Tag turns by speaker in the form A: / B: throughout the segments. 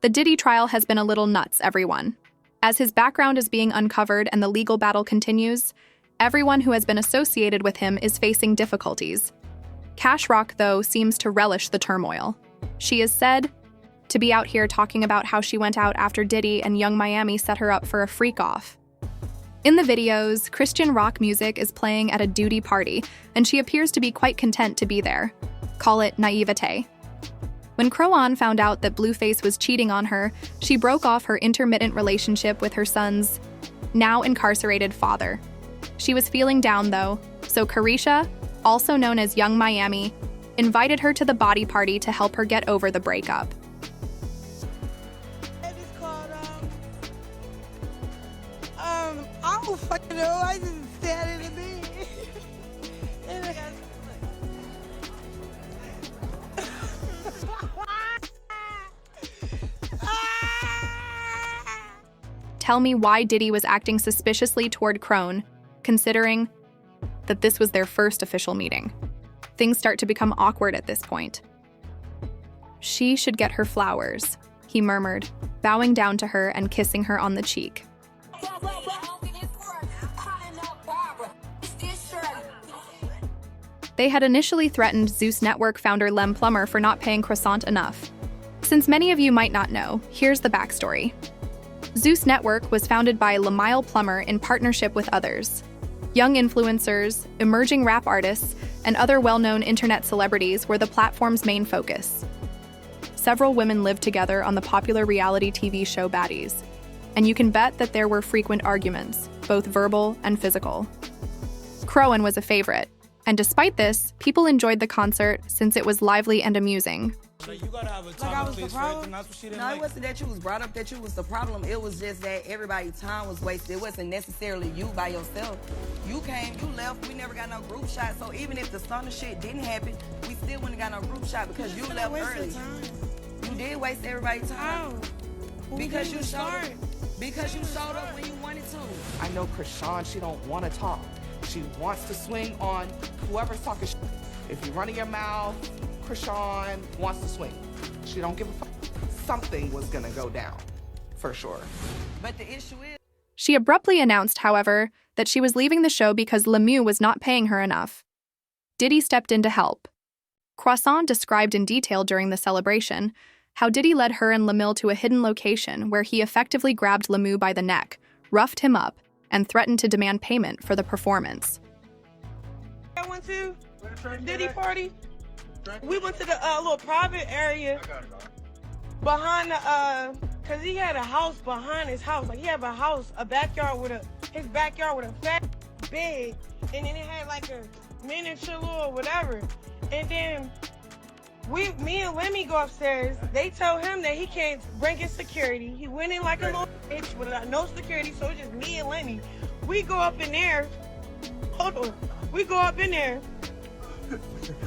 A: The Diddy trial has been a little nuts, everyone. As his background is being uncovered and the legal battle continues, everyone who has been associated with him is facing difficulties. Cashrock, though, seems to relish the turmoil. She is said to be out here talking about how she went out after Diddy and Yung Miami set her up for a freak-off. In the videos, Chrisean Rock music is playing at a duty party, and she appears to be quite content to be there. Call it naivete. When Chrisean found out that Blueface was cheating on her, she broke off her intermittent relationship with her son's now incarcerated father. She was feeling down, though, so Chrisean, also known as Yung Miami, invited her to the body party to help her get over the breakup.
B: I don't fucking know. I just sat in the bed. And I got
A: Tell me why Diddy was acting suspiciously toward Crone, considering that this was their first official meeting. Things start to become awkward at this point. She should get her flowers, he murmured, bowing down to her and kissing her on the cheek. They had initially threatened Zeus Network founder Plummer for not paying Croissant enough. Since many of you might not know, here's the backstory. Zeus Network was founded by Plummer in partnership with others. Young influencers, emerging rap artists, and other well-known internet celebrities were the platform's main focus. Several women lived together on the popular reality TV show Baddies, and you can bet that there were frequent arguments, both verbal and physical. Chrisean was a favorite, and despite this, people enjoyed the concert since it was lively and amusing.
C: So you gotta have a time
B: like I was the
C: place for
B: problem.
C: everything. That's what she didn't
B: No,
C: like.
B: it wasn't that you was brought up that you was the problem. It was just that everybody's time was wasted. It wasn't necessarily you by yourself. You came, you left. We never got no group shot. So even if the stunner shit didn't happen, we still wouldn't got no group shot because you left early. You did waste everybody's time. Because you showed up. Because you showed up when you wanted to.
D: I know Chrisean, she don't want to talk. She wants to swing on whoever's talking shit. If you run in your mouth, Chrisean wants to swing. She don't give a fuck. Something was gonna go down, for sure.
B: But the issue is,
A: She abruptly announced, however, that she was leaving the show because Lemieux was not paying her enough. Diddy stepped in to help. Croissant described in detail during the celebration how Diddy led her and Lemieux to a hidden location where he effectively grabbed Lemieux by the neck, roughed him up, and threatened to demand payment for the performance.
E: I went to Diddy party. We went to the little private area behind the, cause he had a house behind his house. Like he had a house, his backyard with a fat bed, and then it had like a miniature or whatever. And then me and Lemmy go upstairs. They tell him that he can't bring his security. He went in like a little bitch with no security, so it's just me and Lemmy. We go up in there. Hold on. We go up in there.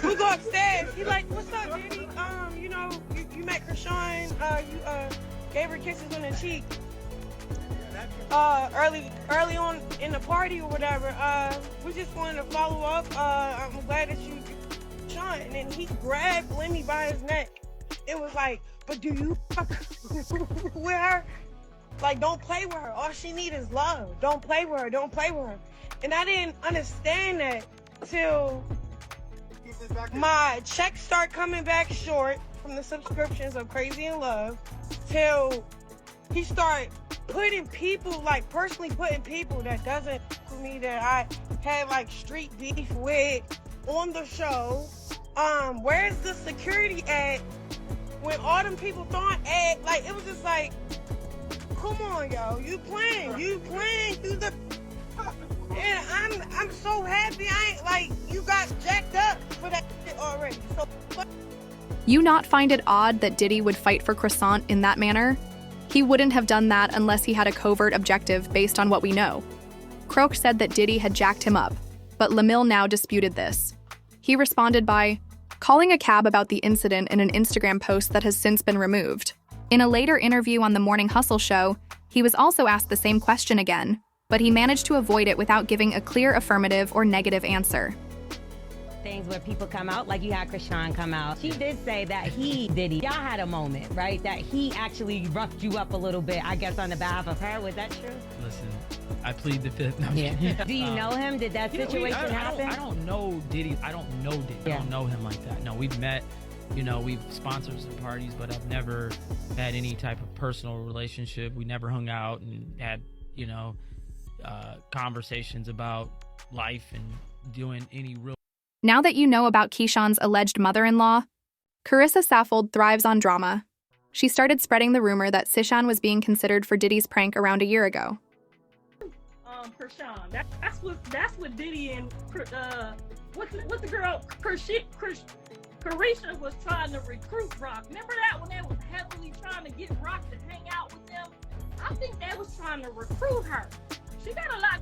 E: We go upstairs. He like, what's up, Diddy? You met Chrisean. You gave her kisses on the cheek. Early on in the party or whatever. We just wanted to follow up. I'm glad that you, Sean. And then he grabbed Lemmy by his neck. It was like, but do you fuck with her? Like, don't play with her. All she needs is love. Don't play with her. Don't play with her. And I didn't understand that till my checks start coming back short from the subscriptions of Crazy in Love, till he started putting people, like personally putting people that doesn't for me that I had like street beef with on the show. Where's the security at when all them people thought at, like, it was just like, come on, yo, you playing, you the. And I'm so happy you got jacked up for that shit already. So,
A: You not find it odd that Diddy would fight for Croissant in that manner? He wouldn't have done that unless he had a covert objective based on what we know. Croak said that Diddy had jacked him up, but Lemieux now disputed this. He responded by calling a cab about the incident in an Instagram post that has since been removed. In a later interview on the Morning Hustle show, he was also asked the same question again, but he managed to avoid it without giving a clear affirmative or negative answer.
C: things where people come out, like you had Chrisean come out. She did say that Diddy, y'all had a moment, right? That he actually roughed you up a little bit, I guess, on the behalf of her. Was that true?
F: Listen, I plead the fifth. No,
C: yeah. Do you know him? Did that situation happen?
F: I don't know Diddy. I don't know Diddy. Yeah. I don't know him like that. No, we've met. We've sponsored some parties, but I've never had any type of personal relationship. We never hung out and had, conversations about life and doing any real.
A: Now that you know about Keyshawn's alleged mother-in-law, Carissa Saffold thrives on drama. She started spreading the rumor that Sishan was being considered for Diddy's prank around a year ago.
G: Chrisean, that's what Diddy and what's the girl Carisha was trying to recruit Rock. Remember that when they was heavily trying to get Rock to hang out with them? I think they was trying to recruit her. She got a lot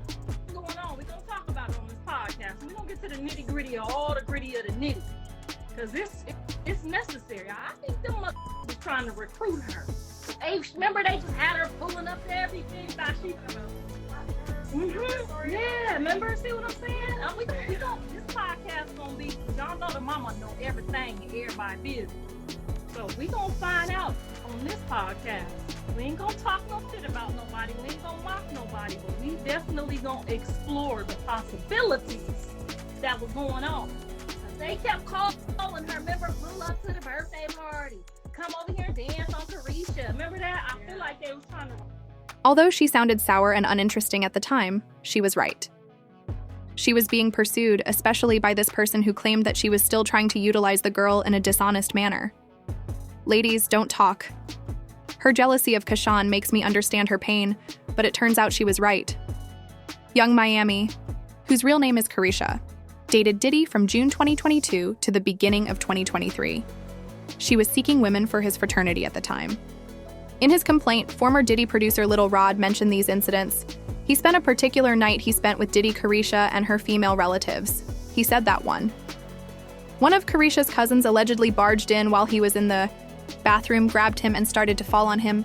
G: going on. We're going to talk about it on this podcast. We're going to get to the nitty gritty of all the gritty of the nitty. Because it's necessary. I think them was trying to recruit her. Remember they just had her pulling up to everything. Yeah, remember? See what I'm saying? This podcast gonna be, y'all know the mama know everything and everybody business. So we gonna find out on this podcast. We ain't gonna talk no shit about nobody. We ain't gonna mock nobody, but we definitely gonna explore the possibilities that was going on. They kept calling her, remember, pull up to the birthday party. Come over here and dance on Carisha. Remember that? I feel like they was trying to.
A: Although she sounded sour and uninteresting at the time, she was right. She was being pursued, especially by this person who claimed that she was still trying to utilize the girl in a dishonest manner. Ladies, don't talk. Her jealousy of Keyshawn makes me understand her pain, but it turns out she was right. Yung Miami, whose real name is Carisha, dated Diddy from June 2022 to the beginning of 2023. She was seeking women for his fraternity at the time. In his complaint, former Diddy producer Lil Rod mentioned these incidents. He spent a particular night he spent with Diddy Carisha and her female relatives. He said that one of Carisha's cousins allegedly barged in while he was in the bathroom, grabbed him, and started to fall on him.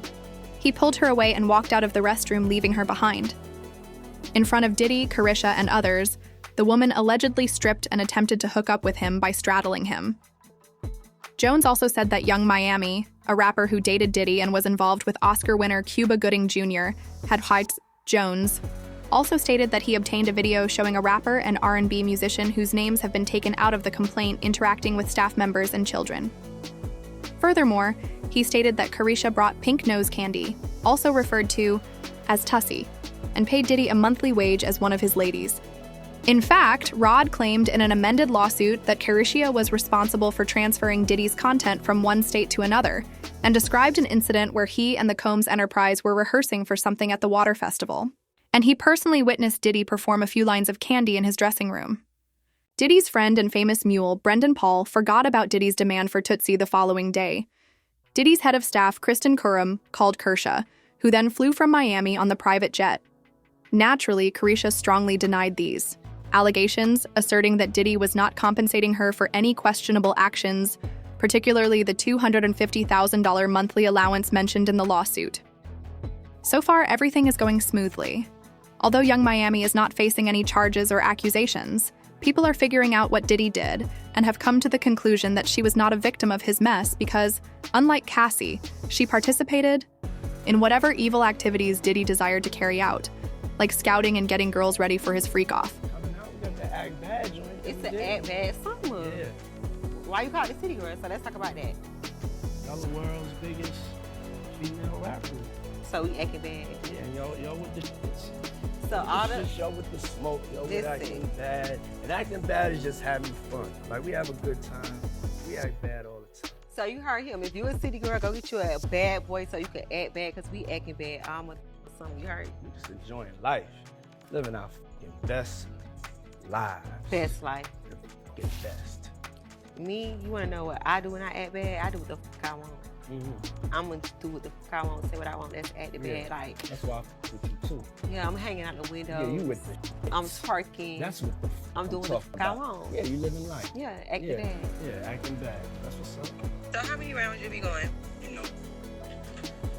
A: He pulled her away and walked out of the restroom, leaving her behind. In front of Diddy, Carisha, and others, the woman allegedly stripped and attempted to hook up with him by straddling him. Jones also said that Yung Miami, a rapper who dated Diddy and was involved with Oscar winner Cuba Gooding Jr., had hiked. Jones also stated that he obtained a video showing a rapper and R&B musician whose names have been taken out of the complaint interacting with staff members and children. Furthermore, he stated that Carisha brought pink nose candy, also referred to as Tussie, and paid Diddy a monthly wage as one of his ladies. In fact, Rod claimed in an amended lawsuit that Carisha was responsible for transferring Diddy's content from one state to another, and described an incident where he and the Combs Enterprise were rehearsing for something at the Water Festival, and he personally witnessed Diddy perform a few lines of candy in his dressing room. Diddy's friend and famous mule, Brendan Paul, forgot about Diddy's demand for Tootsie the following day. Diddy's head of staff, Kristen Curran, called Carisha, who then flew from Miami on the private jet. Naturally, Carisha strongly denied these allegations, asserting that Diddy was not compensating her for any questionable actions, particularly the $250,000 monthly allowance mentioned in the lawsuit. So far, everything is going smoothly. Although Yung Miami is not facing any charges or accusations, people are figuring out what Diddy did and have come to the conclusion that she was not a victim of his mess because, unlike Cassie, she participated in whatever evil activities Diddy desired to carry out, like scouting and getting girls ready for his Freakoff.
H: Act bad joint.
I: It's an act bad summer.
H: Yeah.
I: Why you call it City Girl? So let's talk about that.
H: Y'all the world's biggest female rapper.
I: So we acting bad.
H: Yeah, y'all with the shits.
I: So all the
H: y'all with the smoke, y'all with acting bad. And acting bad is just having fun. Like we have a good time. We act bad all the time.
I: So you heard him. If you a city girl, go get you a bad boy so you can act bad because we acting bad. I'm a something. You heard?
H: We just enjoying life. Living our fucking best lives.
I: Best life.
H: Get best.
I: Me, you wanna know what I do when I act bad? I do what the fuck I want.
H: Mm-hmm.
I: I'm gonna do what the fuck I want, say what I want. That's acting bad. Like
H: that's why I fuck with you too.
I: Yeah, I'm hanging out the window.
H: Yeah, you with the
I: I'm twerking.
H: That's what
I: I'm doing the fuck I want.
H: Yeah, you living life.
I: Yeah, acting bad.
H: Yeah, acting bad. That's what's up.
J: So how many rounds you be going?
K: You know.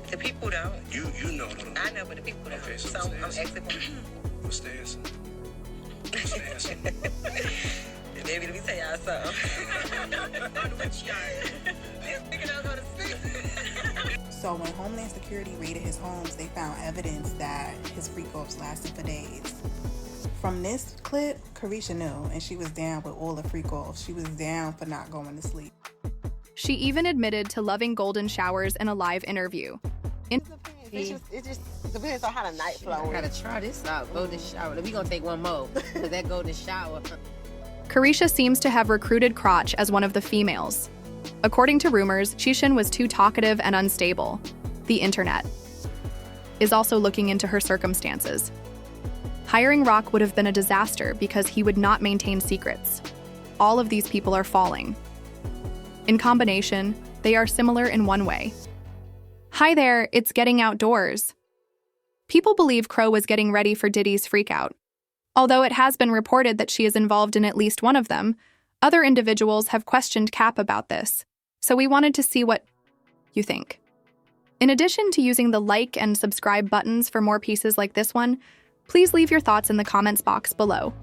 J: The people don't.
K: You know them.
J: I know, but the people don't.
K: Okay,
J: so I'm asking.
K: What's the answer? What's the answer?
J: Baby, let me tell y'all something. This nigga don't go to sleep.
K: So when Homeland Security raided his homes, they found evidence that his freak-offs lasted for days. From this clip, Carisha knew, and she was down with all the freak-offs. She was down for not going to sleep.
A: She even admitted to loving golden showers in a live interview.
I: It just depends on how the night flows.
L: I gotta try this out. Golden shower. We gonna take one more. Cause that golden shower.
A: Carisha seems to have recruited Crotch as one of the females. According to rumors, Shishin was too talkative and unstable. The internet is also looking into her circumstances. Hiring Rock would have been a disaster because he would not maintain secrets. All of these people are falling. In combination, they are similar in one way. Hi there, it's Getting Outdoors. People believe Crow was getting ready for Diddy's freakout. Although it has been reported that she is involved in at least one of them, other individuals have questioned Cap about this, so we wanted to see what you think. In addition to using the like and subscribe buttons for more pieces like this one, please leave your thoughts in the comments box below.